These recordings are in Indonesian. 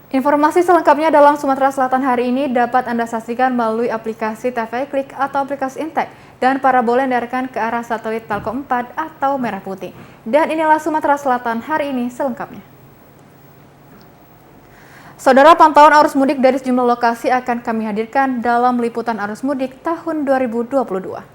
Informasi selengkapnya dalam Sumatera Selatan hari ini dapat Anda saksikan melalui aplikasi TVRI Klik atau aplikasi Intek dan parabola yang diarahkan ke arah satelit Telkom 4 atau Merah Putih. Dan inilah Sumatera Selatan hari ini selengkapnya. Saudara, pantauan arus mudik dari sejumlah lokasi akan kami hadirkan dalam liputan arus mudik tahun 2022.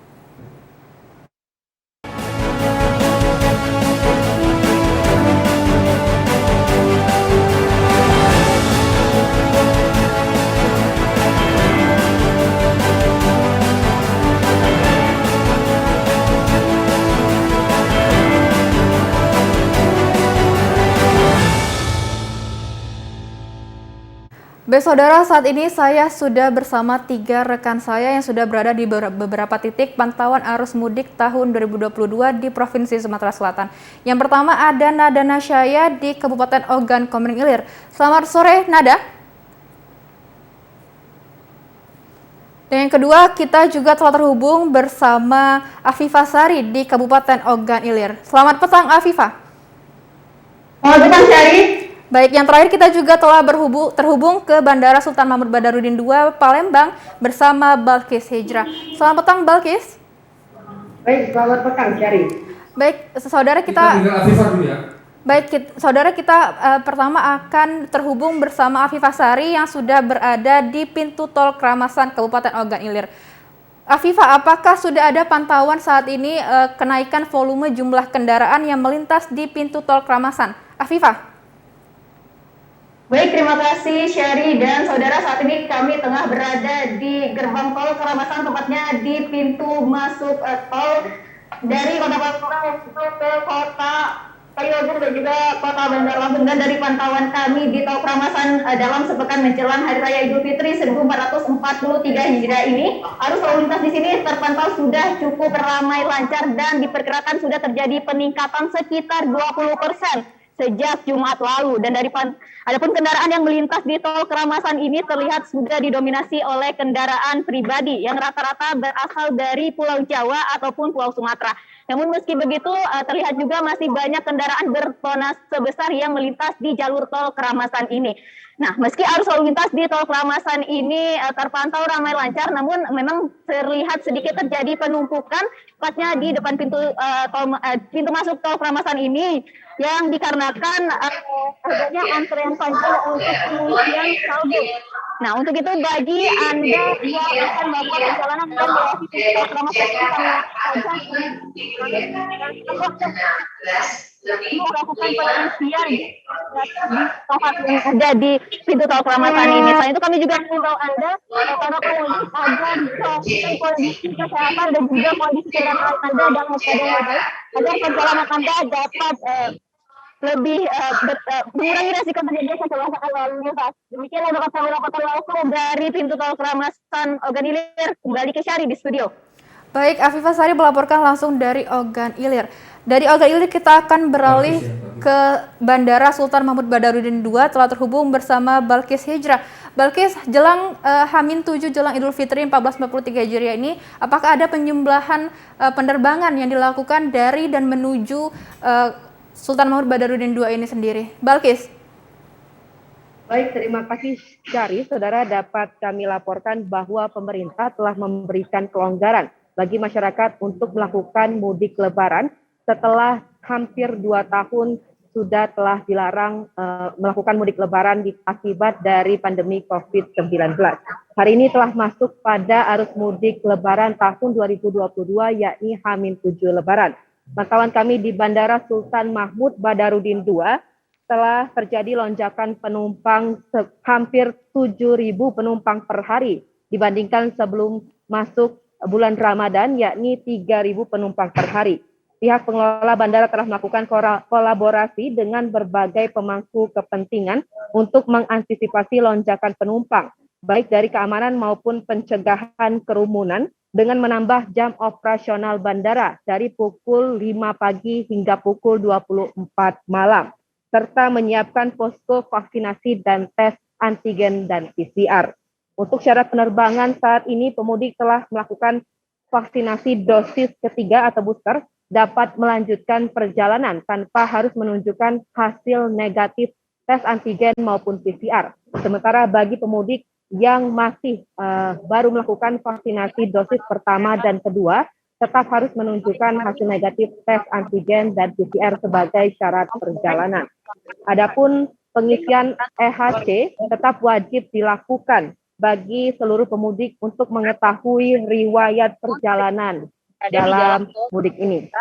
Baik saudara, saat ini saya sudah bersama 3 rekan saya yang sudah berada di beberapa titik pantauan arus mudik tahun 2022 di Provinsi Sumatera Selatan. Yang pertama ada Nada Nasyaya di Kabupaten Ogan Komering Ilir. Selamat sore Nada. Dan yang kedua kita juga telah terhubung bersama Afifah Sari di Kabupaten Ogan Ilir. Selamat petang Afifah. Selamat petang Syari. Baik, yang terakhir kita juga telah terhubung ke Bandara Sultan Mahmud Badarudin II Palembang bersama Balkis Hijrah. Selamat petang Balkis. Baik, selamat petang Syari. Baik, saudara kita dulu ya. Baik, saudara kita pertama akan terhubung bersama Afifah Sari yang sudah berada di pintu tol Keramasan Kabupaten Ogan Ilir. Afifah, apakah sudah ada pantauan saat ini kenaikan volume jumlah kendaraan yang melintas di pintu tol Keramasan? Afifah. Baik, terima kasih Syari dan saudara, saat ini kami tengah berada di gerbang tol Keramasan, tepatnya di pintu masuk tol dari Kota Palembang ke Kota Payung dan juga Kota Bandar Lampung. Dan dari pantauan kami di tol Keramasan dalam sepekan menjelang Hari Raya Idul Fitri 1443 Hijriah ini, arus lalu lintas di sini terpantau sudah cukup ramai lancar dan diperkirakan sudah terjadi peningkatan sekitar 20% sejak Jumat lalu. Dan adapun kendaraan yang melintas di tol Keramasan ini terlihat sudah didominasi oleh kendaraan pribadi yang rata-rata berasal dari Pulau Jawa ataupun Pulau Sumatera. Namun meski begitu terlihat juga masih banyak kendaraan bertona sebesar yang melintas di jalur tol Keramasan ini. Nah, meski arus lalu lintas di tol Keramasan ini terpantau ramai lancar, namun memang terlihat sedikit terjadi penumpukan tepatnya di depan pintu masuk tol Keramasan ini, yang dikarenakan adanya antrean panjang untuk pengisian saldo. Nah, untuk itu bagi Anda yang akan melakukan perjalanan dan melewati pintu tol Keramasan melakukan pengisian di tempat yang ada di pintu tol Keramasan ini. Selain itu kami juga mengimbau Anda para pemudik agar melakukan kondisi kesehatan dan juga kondisi kendaraan Anda dalam keadaan yang baik agar perjalanan Anda dapat lebih mengurangi resiko terjadinya kecelakaan lalu lintas. Demikian yang dapat kami laporkan langsung dari pintu tol Keramasan Ogan Ilir. Kembali ke Syari di studio. Baik, Afifah Sari melaporkan langsung dari Ogan Ilir. Dari Ogan Ilir kita akan beralih ke Bandara Sultan Mahmud Badarudin II, telah terhubung bersama Balkis Hijrah. Balkis, jelang H-7 jelang Idul Fitri 1443 Hijriah ini, apakah ada penjumlahan penerbangan yang dilakukan dari dan menuju Sultan Mahmud Badarudin II ini sendiri? Balkis. Baik, terima kasih Syari. Saudara, dapat kami laporkan bahwa pemerintah telah memberikan kelonggaran bagi masyarakat untuk melakukan mudik lebaran setelah hampir 2 tahun telah dilarang melakukan mudik lebaran akibat dari pandemi COVID-19. Hari ini telah masuk pada arus mudik lebaran tahun 2022, yakni H-7 lebaran. Pantauan kami di Bandara Sultan Mahmud Badarudin II telah terjadi lonjakan penumpang hampir 7.000 penumpang per hari dibandingkan sebelum masuk bulan Ramadan, yakni 3.000 penumpang per hari. Pihak pengelola bandara telah melakukan kolaborasi dengan berbagai pemangku kepentingan untuk mengantisipasi lonjakan penumpang, baik dari keamanan maupun pencegahan kerumunan, dengan menambah jam operasional bandara dari pukul 5 pagi hingga pukul 24 malam, serta menyiapkan posko vaksinasi dan tes antigen dan PCR. Untuk syarat penerbangan saat ini, pemudik telah melakukan vaksinasi dosis ketiga atau booster dapat melanjutkan perjalanan tanpa harus menunjukkan hasil negatif tes antigen maupun PCR. Sementara bagi pemudik yang masih baru melakukan vaksinasi dosis pertama dan kedua, tetap harus menunjukkan hasil negatif tes antigen dan PCR sebagai syarat perjalanan. Adapun pengisian EHC tetap wajib dilakukan bagi seluruh pemudik untuk mengetahui riwayat perjalanan dalam mudik ini.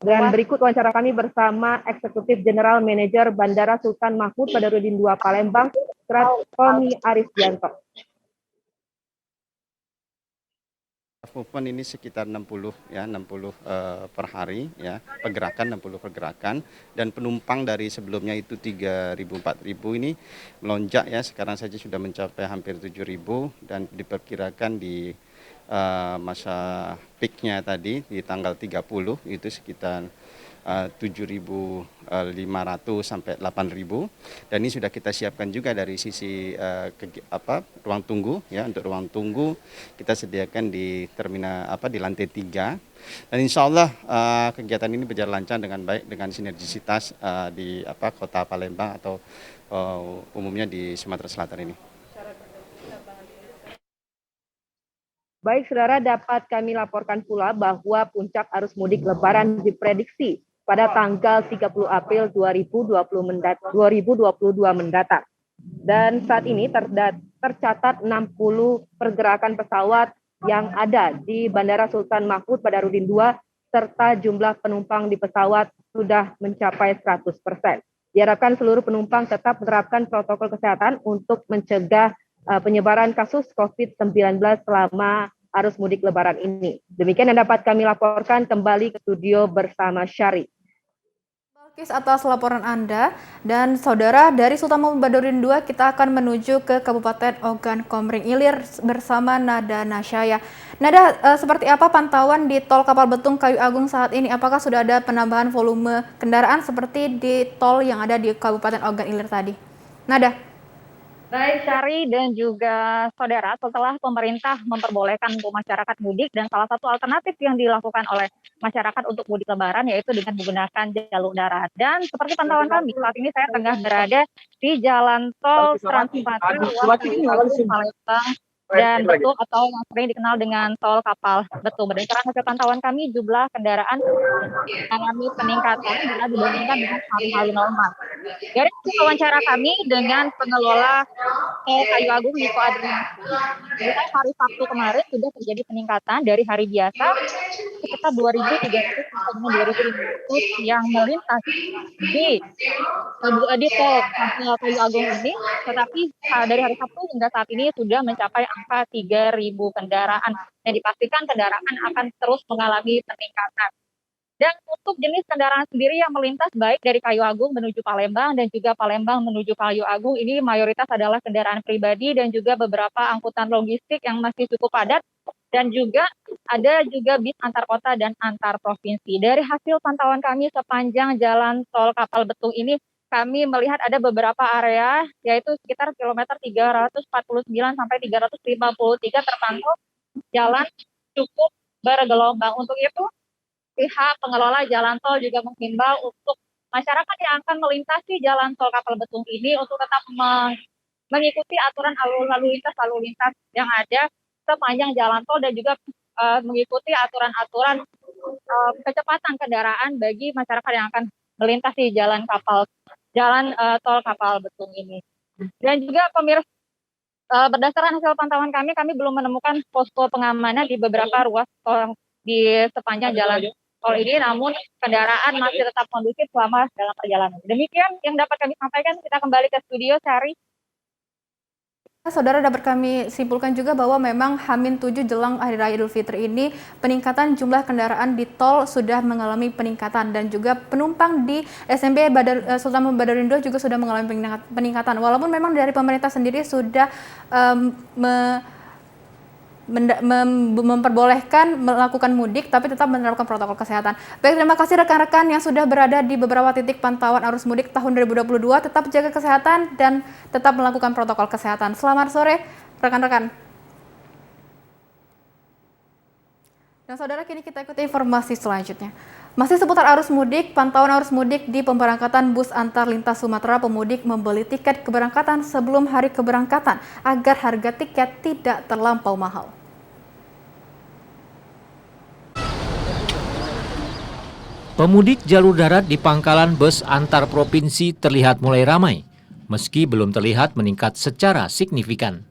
Dan berikut wawancara kami bersama Eksekutif General Manager Bandara Sultan Mahmud Badarudin II Palembang, Tommy Arisdianto. Movement ini sekitar 60 per hari ya, pergerakan 60 pergerakan, dan penumpang dari sebelumnya itu 3.000 4.000 ini melonjak ya, sekarang saja sudah mencapai hampir 7.000 dan diperkirakan di masa peaknya tadi di tanggal 30 itu sekitar 7.500 sampai 8.000, dan ini sudah kita siapkan juga dari sisi ruang tunggu ya. Untuk ruang tunggu kita sediakan di terminal di lantai 3, dan insya Allah kegiatan ini berjalan lancar dengan baik dengan sinergisitas di kota Palembang atau umumnya di Sumatera Selatan ini. Baik, saudara, dapat kami laporkan pula bahwa puncak arus mudik Lebaran diprediksi pada tanggal 30 April 2022 mendatang. Dan saat ini tercatat 60 pergerakan pesawat yang ada di Bandara Sultan Mahmud Badarudin II, serta jumlah penumpang di pesawat sudah mencapai 100%. Diharapkan seluruh penumpang tetap menerapkan protokol kesehatan untuk mencegah penyebaran kasus COVID-19 selama arus mudik Lebaran ini. Demikian yang dapat kami laporkan, kembali ke studio bersama Syari. Balkis, atas laporan Anda. Dan saudara, dari Sultan Mahmud Badarudin II kita akan menuju ke Kabupaten Ogan Komering Ilir bersama Nada Nasyaya. Nada, seperti apa pantauan di tol Kapal Betung Kayu Agung saat ini? Apakah sudah ada penambahan volume kendaraan seperti di tol yang ada di Kabupaten Ogan Ilir tadi? Nada. Baik, Syari dan juga saudara, setelah pemerintah memperbolehkan untuk masyarakat mudik, dan salah satu alternatif yang dilakukan oleh masyarakat untuk mudik Lebaran yaitu dengan menggunakan jalur darat. Dan seperti pantauan kami, saat ini saya tengah berada di Jalan Tol Trans Sumatera ruas Palembang dan Betung, atau yang sering dikenal dengan Tol Kapal Betung. Berdasarkan hasil pantauan kami, jumlah kendaraan mengalami peningkatan bila dibandingkan dengan hari-hari normal. Dari wawancara kami dengan pengelola Tol Kayu Agung Niko Adrian, mulai hari Sabtu kemarin sudah terjadi peningkatan dari hari biasa sekitar 2.300 sampai dengan 2.500 yang melintas di Tol Kayu Agung ini, tetapi dari hari Sabtu hingga saat ini sudah mencapai angka 3.000 kendaraan, yang dipastikan kendaraan akan terus mengalami peningkatan. Dan untuk jenis kendaraan sendiri yang melintas baik dari Kayu Agung menuju Palembang dan juga Palembang menuju Kayu Agung, ini mayoritas adalah kendaraan pribadi dan juga beberapa angkutan logistik yang masih cukup padat, dan juga ada juga bis antar kota dan antar provinsi. Dari hasil pantauan kami sepanjang jalan tol Kapal Betung ini, kami melihat ada beberapa area, yaitu sekitar kilometer 349 sampai 353 terpantau jalan cukup bergelombang. Untuk itu, pihak pengelola jalan tol juga menghimbau untuk masyarakat yang akan melintasi jalan tol Kapal Betung ini untuk tetap mengikuti aturan lalu lintas yang ada sepanjang jalan tol, dan juga mengikuti aturan-aturan kecepatan kendaraan bagi masyarakat yang akan melintasi jalan tol Kapal Betung ini. Dan juga pemirsa, berdasarkan hasil pantauan kami belum menemukan posko pengamanan di beberapa ruas tol di sepanjang jalan tol ini, namun kendaraan masih tetap kondusif selama dalam perjalanan. Demikian yang dapat kami sampaikan. Kita kembali ke studio, Syari. Saudara, dapat kami simpulkan juga bahwa memang H-7 jelang Hari Raya Idul Fitri ini peningkatan jumlah kendaraan di tol sudah mengalami peningkatan, dan juga penumpang di SMB Sultan Mahmud Badarudin II juga sudah mengalami peningkatan. Walaupun memang dari pemerintah sendiri sudah memperbolehkan melakukan mudik, tapi tetap menerapkan protokol kesehatan. Baik, terima kasih rekan-rekan yang sudah berada di beberapa titik pantauan arus mudik tahun 2022. Tetap jaga kesehatan dan tetap melakukan protokol kesehatan. Selamat sore rekan-rekan. Dan saudara, kini kita ikuti informasi selanjutnya. Masih seputar arus mudik, pantauan arus mudik di pemberangkatan bus antar lintas Sumatera. Pemudik membeli tiket keberangkatan sebelum hari keberangkatan agar harga tiket tidak terlampau mahal. Pemudik jalur darat di pangkalan bus antar provinsi terlihat mulai ramai, meski belum terlihat meningkat secara signifikan.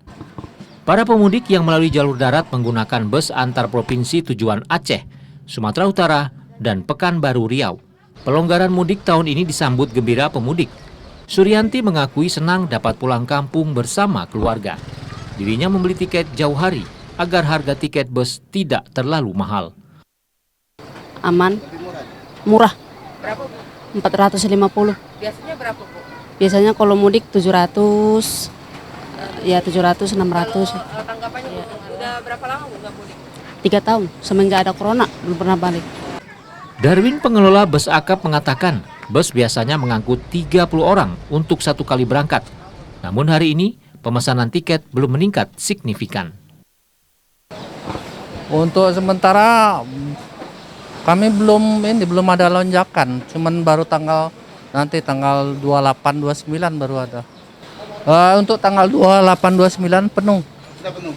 Para pemudik yang melalui jalur darat menggunakan bus antar provinsi tujuan Aceh, Sumatera Utara, dan Pekanbaru Riau. Pelonggaran mudik tahun ini disambut gembira pemudik. Suryanti mengakui senang dapat pulang kampung bersama keluarga. Dirinya membeli tiket jauh hari agar harga tiket bus tidak terlalu mahal. Aman, murah. Berapa, Bu? 450. Biasanya berapa, Bu? Biasanya kalau mudik 700, ya 700, 600. Tanggapannya udah berapa lama Bu nggak mudik? 3 tahun, semenjak ada corona, belum pernah balik. Darwin, pengelola bus akap, mengatakan bus biasanya mengangkut 30 orang untuk satu kali berangkat. Namun hari ini pemesanan tiket belum meningkat signifikan. Untuk sementara kami belum ada lonjakan, cuman baru nanti tanggal 28 29 baru ada. Untuk tanggal 28 29 penuh. Sudah penuh.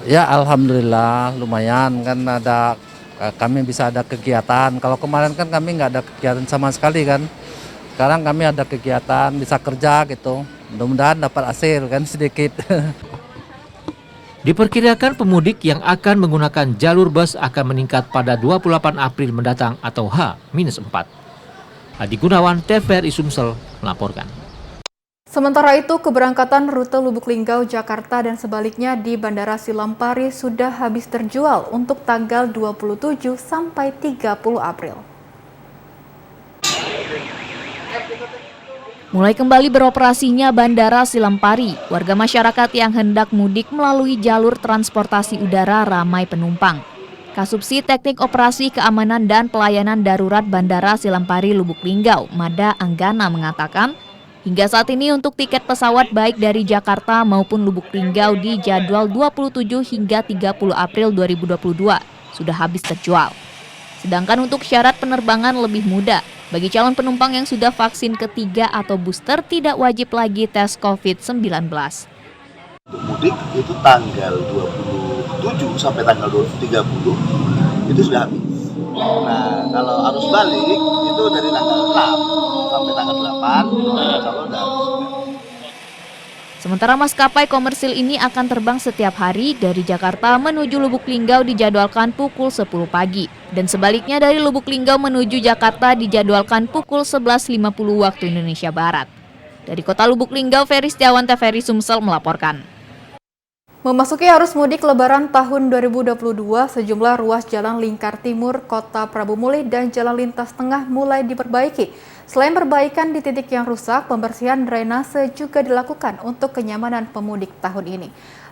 Ya alhamdulillah lumayan kan kami bisa ada kegiatan. Kalau kemarin kan kami nggak ada kegiatan sama sekali kan. Sekarang kami ada kegiatan, bisa kerja gitu. Mudah-mudahan dapat hasil kan sedikit. Diperkirakan pemudik yang akan menggunakan jalur bus akan meningkat pada 28 April mendatang atau H-4. Adi Gunawan, TVRI Sumsel melaporkan. Sementara itu, keberangkatan rute Lubuk Linggau, Jakarta dan sebaliknya di Bandara Silampari sudah habis terjual untuk tanggal 27 sampai 30 April. Mulai kembali beroperasinya Bandara Silampari, warga masyarakat yang hendak mudik melalui jalur transportasi udara ramai penumpang. Kasubsi Teknik Operasi Keamanan dan Pelayanan Darurat Bandara Silampari Lubuk Linggau, Mada Anggana, mengatakan, hingga saat ini untuk tiket pesawat baik dari Jakarta maupun Lubuk Linggau di jadwal 27 hingga 30 April 2022 sudah habis terjual. Sedangkan untuk syarat penerbangan lebih mudah. Bagi calon penumpang yang sudah vaksin ketiga atau booster tidak wajib lagi tes COVID-19. Untuk mudik itu tanggal 27 sampai tanggal 30 itu sudah habis. Nah, kalau arus balik itu dari tanggal 6 sampai tanggal 8, kalau udah habis. Sementara maskapai komersil ini akan terbang setiap hari dari Jakarta menuju Lubuk Linggau dijadwalkan pukul 10 pagi. Dan sebaliknya dari Lubuk Linggau menuju Jakarta dijadwalkan pukul 11.50 waktu Indonesia Barat. Dari kota Lubuk Linggau, Ferry Setiawan, TVRI Sumsel melaporkan. Memasuki arus mudik Lebaran tahun 2022, sejumlah ruas jalan lingkar timur Kota Prabu Mulih dan jalan lintas tengah mulai diperbaiki. Selain perbaikan di titik yang rusak, pembersihan drainase juga dilakukan untuk kenyamanan pemudik tahun ini.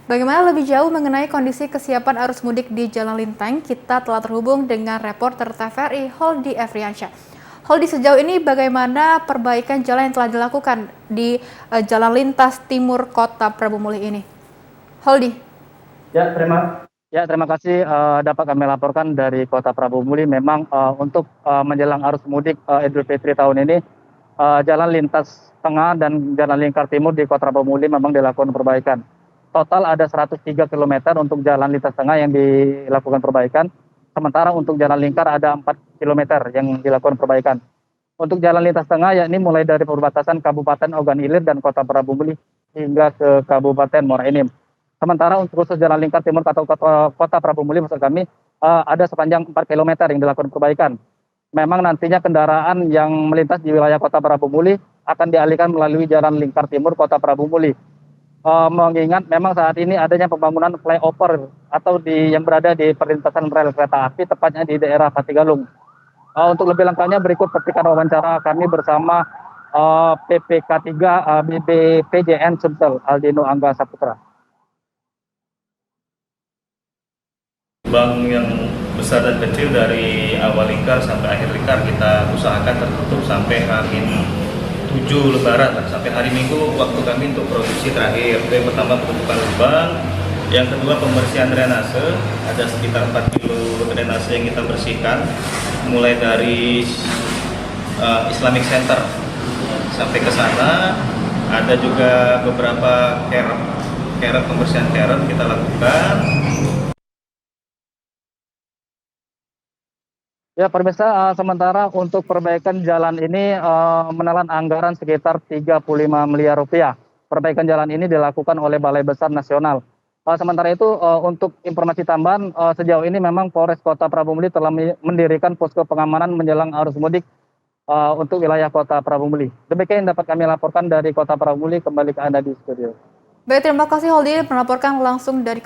Bagaimana lebih jauh mengenai kondisi kesiapan arus mudik di Jalan Linteng, kita telah terhubung dengan reporter TVRI Holdi Efriansyah. Holdi, sejauh ini bagaimana perbaikan jalan yang telah dilakukan di jalan lintas timur Kota Prabu Mulih ini? Holdi. Terima kasih dapat kami laporkan dari Kota Prabu Mulih. Memang untuk menjelang arus mudik Idul Fitri tahun ini, jalan lintas tengah dan jalan lingkar timur di Kota Prabu Mulih memang dilakukan perbaikan. Total ada 103 km untuk jalan lintas tengah yang dilakukan perbaikan. Sementara untuk jalan lingkar ada 4 km yang dilakukan perbaikan. Untuk jalan lintas tengah yakni mulai dari perbatasan Kabupaten Ogan Ilir dan Kota Prabu Mulih hingga ke Kabupaten Muara Enim. Sementara untuk khusus jalan lingkar timur atau Kota Prabu Mulih maksud kami ada sepanjang 4 km yang dilakukan perbaikan. Memang nantinya kendaraan yang melintas di wilayah Kota Prabu Mulih akan dialihkan melalui jalan lingkar timur Kota Prabu Mulih. Mengingat memang saat ini adanya pembangunan flyover atau yang berada di perlintasan rel kereta api, tepatnya di daerah Patigalung. Untuk lebih lengkapnya berikut petikan wawancara kami bersama PPK 3 BPJN Sumsel, Aldino Angga Saputra. Gerbang yang besar dan kecil dari awal lingkar sampai akhir lingkar kita usahakan tertutup sampai H-7 Lebaran, sampai hari Minggu waktu kami untuk produksi terakhir. Itu yang pertama penutupan lubang, yang kedua pembersihan drainase ada sekitar 4 km drainase yang kita bersihkan, mulai dari Islamic Center sampai ke sana. Ada juga beberapa carrot pembersihan carrot kita lakukan. Ya, pemirsa, sementara untuk perbaikan jalan ini menelan anggaran sekitar 35 miliar rupiah. Perbaikan jalan ini dilakukan oleh Balai Besar Nasional. Sementara itu, untuk informasi tambahan, sejauh ini memang Polres Kota Prabu Muli telah mendirikan posko pengamanan menjelang arus mudik untuk wilayah Kota Prabu Muli. Demikian yang dapat kami laporkan dari Kota Prabu Muli, kembali ke Anda di studio. Baik, terima kasih Holdi melaporkan langsung dari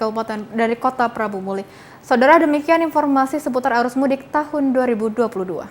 Kota Prabu Muli. Saudara, demikian informasi seputar arus mudik tahun 2022.